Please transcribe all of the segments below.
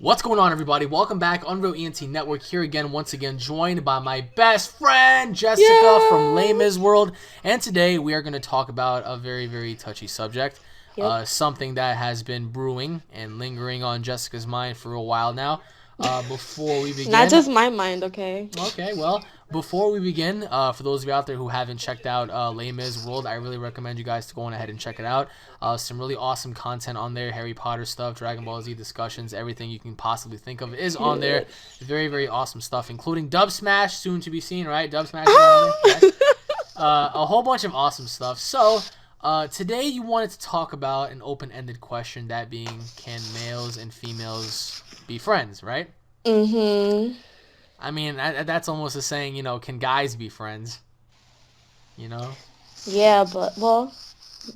What's going on, everybody? Welcome back, Unreal ENT Network, here again, once again, joined by my best friend, Jessica from Les Yeah. Mis World. And today we are going to talk about a very, very touchy subject, Yep. something that has been brewing and lingering on Jessica's mind for a while now. Before we Not begin, just my mind, okay? okay, well, before we begin, for those of you out there who haven't checked out Les Mis World, I really recommend you guys to go on ahead and check it out. Some really awesome content on there, Harry Potter stuff, Dragon Ball Z discussions, everything you can possibly think of is on there. Period. Very, very awesome stuff, including Dub Smash, soon to be seen, right? Dub Smash is on there, yes. A whole bunch of awesome stuff. So, today you wanted to talk about an open-ended question, that being, can males and females be friends, right? Mhm. I mean, that's almost a saying, can guys be friends? You know? Yeah, but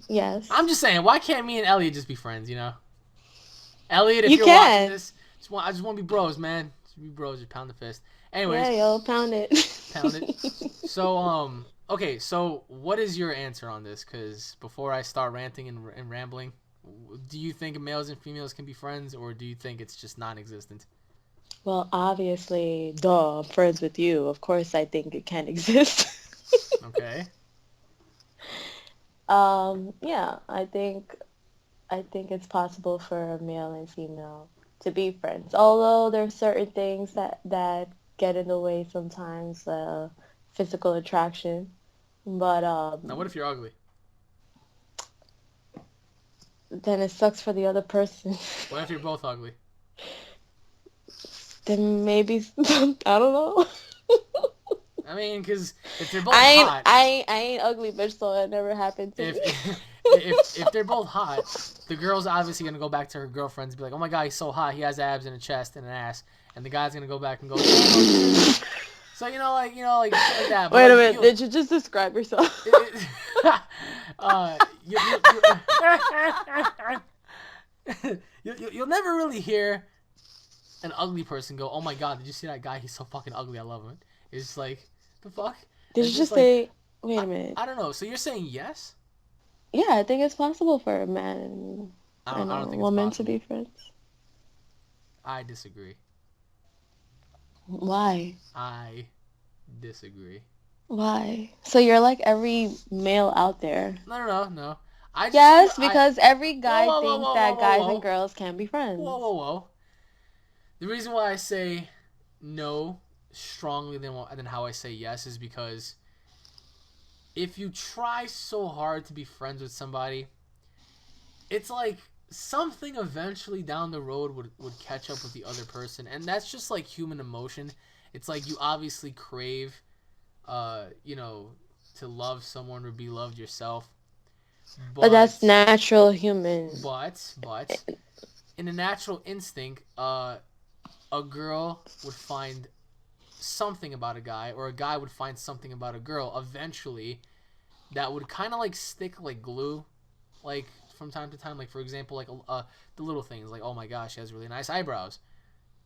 yes. I'm just saying, why can't me and Elliot just be friends? Elliot, if You you're watching can. this, I just want to be bros, man. Just be bros, just pound the fist. Yeah, Anyways, yo, pound it. pound it. So, okay, so what is your answer on this? Because before I start ranting and rambling, do you think males and females can be friends, or do you think it's just non-existent? Well, obviously, duh, I'm friends with you. Of course I think it can exist. Okay. Yeah, I think it's possible for a male and female to be friends. Although there's certain things that get in the way sometimes, physical attraction. But Now, what if you're ugly? then it sucks for the other person. What if you're both ugly? Then maybe I don't know. I mean, because if they're both I ain't hot, I ain't I ain't ugly, bitch, so it never happened to if me. if they're both hot, the girl's obviously gonna go back to her girlfriends and be like, "Oh my god, he's so hot. He has abs and a chest and an ass." And the guy's gonna go back and go, "Yeah, no, he's really." So like shit like that. But Wait a like minute, you, did you just describe yourself? it, you'll never really hear an ugly person go, "Oh my god, did you see that guy? He's so fucking ugly. I love him." It's just like the fuck. Did It's you just just like say? Wait I, a minute. I don't know. So you're saying yes? Yeah, I think it's possible for a man I don't. and I a don't think it's woman to be possible. friends. I disagree. Why? I disagree. Why? So you're like every male out there. No, no, no, no. I just feel Yes, I. because every Whoa, guy whoa, whoa, thinks whoa, whoa, that whoa, guys and whoa, girls can be whoa, friends. whoa, whoa. The reason why I say no strongly than how I say yes is because if you try so hard to be friends with somebody, it's like something eventually down the road would catch up with the other person, and that's just like human emotion. It's like you obviously crave, uh, you know, to love someone or be loved yourself, But that's but natural human. but in a natural instinct, a girl would find something about a guy, or a guy would find something about a girl eventually that would kind of like stick like glue, like from time to time. Like for example, like the little things, like, oh my gosh, she has really nice eyebrows,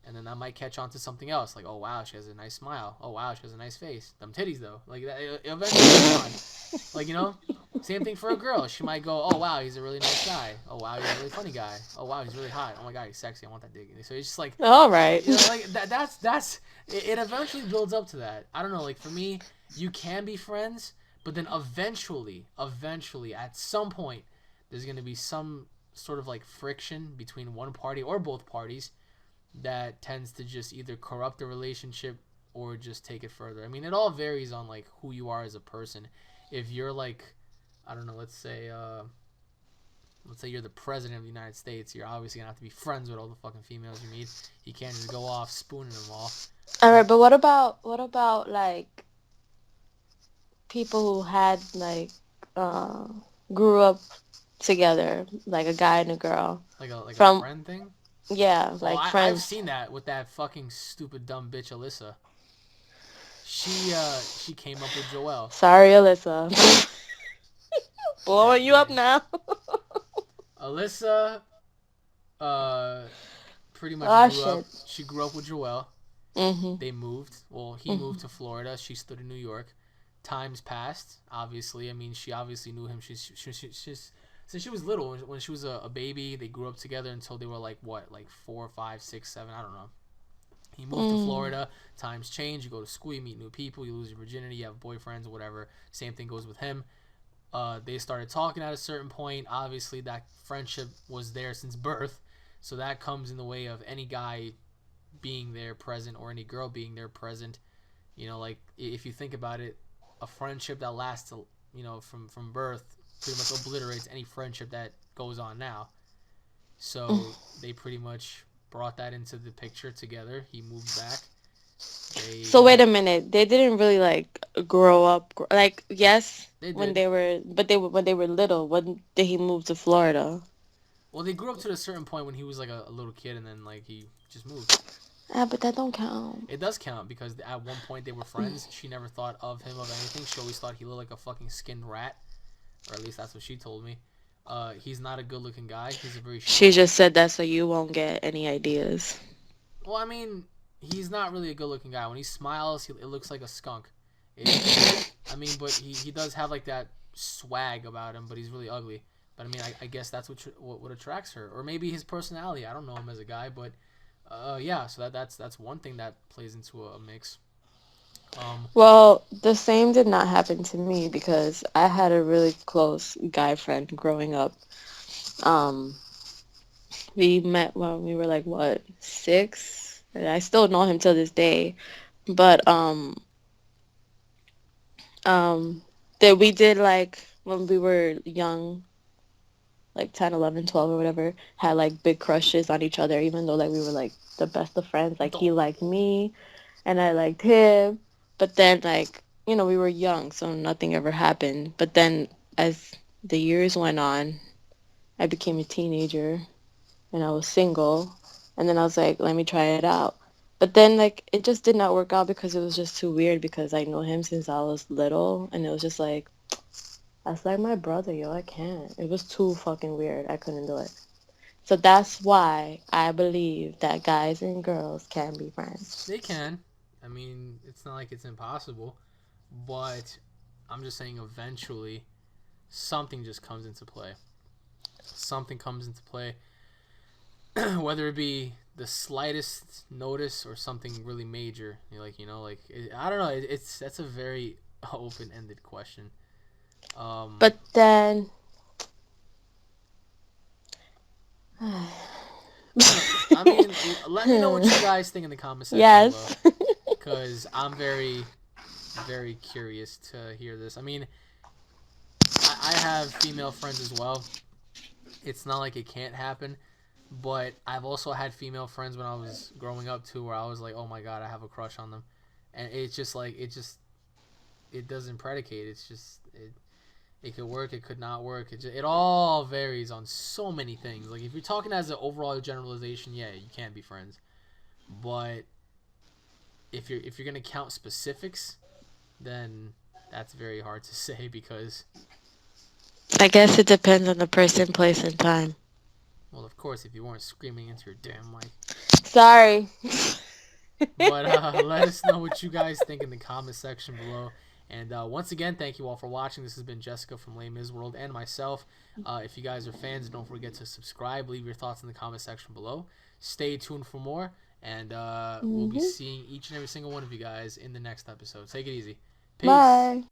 and then that might catch on to something else, like, oh wow, she has a nice smile. Oh wow, she has a nice face. Them titties though, like that, it eventually catch on. Like same thing for a girl. She might go, oh wow, he's a really nice guy. Oh wow, he's a really funny guy. Oh wow, he's really hot. Oh my god, he's sexy. I want that dick. So it's just like, All right. like that's it eventually builds up to that. I don't know, like for me, you can be friends, but then eventually at some point there's going to be some sort of like friction between one party or both parties that tends to just either corrupt the relationship or just take it further. I mean, it all varies on like who you are as a person. If you're like, I don't know, let's say you're the president of the United States, you're obviously gonna have to be friends with all the fucking females you meet. You can't just go off spooning them all. All right, But but what about like people who had like uh grew up together, like a guy and a girl like a from friend thing. yeah, Oh, like I've friends. seen that with that fucking stupid dumb bitch Alyssa. She came up with Joelle. Sorry, Alyssa. Blowing That you up bitch. now. Alyssa uh pretty much Oh grew shit. up. She grew up with Joelle. Mhm. They moved. Well, he moved Mhm. to Florida. She stood in New York. Times passed. Obviously, I mean, she obviously knew him. She's since she was little. When she was a baby, they grew up together until they were like what, like 4, 5, 6, 7. I don't know. He moved to Mm. Florida. Times change. You go to school. You meet new people. You lose your virginity. You have boyfriends, whatever. Same thing goes with him. They started talking at a certain point. Obviously, that friendship was there since birth, so that comes in the way of any guy being there present or any girl being there present. Like if you think about it, a friendship that lasts, from birth, pretty much obliterates any friendship that goes on now. So they pretty much brought that into the picture together. He moved back. They So wait got a minute. They didn't really like grow up. Like yes, they when did. they were, but they were when they were little. When did he move to Florida? Well, they grew up to a certain point when he was like a little kid, and then like he just moved. Ah, but that don't count. It does count because at one point they were friends. She never thought of him of anything. She always thought he looked like a fucking skinned rat, or at least that's what she told me. He's not a good-looking guy. He's a very She short. just said that so you won't get any ideas. Well, I mean, he's not really a good-looking guy. When he smiles, it looks like a skunk. It. I mean, but he does have like that swag about him, but he's really ugly. But I mean, I guess that's what attracts her, or maybe his personality. I don't know him as a guy, but yeah. So that's one thing that plays into a mix. Um, Well, the same did not happen to me because I had a really close guy friend growing up. Um, we met when we were like what, 6? And I still know him till this day. But um that we did like when we were young, like 10, 11, 12, or whatever, had like big crushes on each other even though like we were like the best of friends. Like he don't liked me and I liked him. But then like, we were young, so nothing ever happened. But then as the years went on, I became a teenager and I was single. And then I was like, let me try it out. But then like it just did not work out because it was just too weird because I know him since I was little and it was just like that's like my brother, yo. I can't. It was too fucking weird. I couldn't do it. So that's why I believe that guys and girls can be friends. They can. I mean, it's not like it's impossible, but I'm just saying eventually something just comes into play. Something comes into play, whether it be the slightest notice or something really major. I don't know. It's that's a very open-ended question. Um, But then I don't know. I mean, let me know what you guys think in the comment section below, yes. because I'm very, very curious to hear this. I mean, I have female friends as well. It's not like it can't happen, but I've also had female friends when I was growing up too, where I was like, oh my god, I have a crush on them, and it's just like it doesn't predicate. It's just it could work, it could not work. It all varies on so many things. Like if you're talking as an overall generalization, yeah, you can't be friends. But if you're gonna count specifics, then that's very hard to say because, I guess it depends on the person, place, and time. well, of course, if you weren't screaming into your damn mic. Sorry. But let us know what you guys think in the comment section below. And once again, thank you all for watching. This has been Jessica from Lame Is World and myself. If you guys are fans, don't forget to subscribe. Leave your thoughts in the comment section below. Stay tuned for more. And we'll be Hmm. seeing each and every single one of you guys in the next episode. Take it easy. Peace. Bye.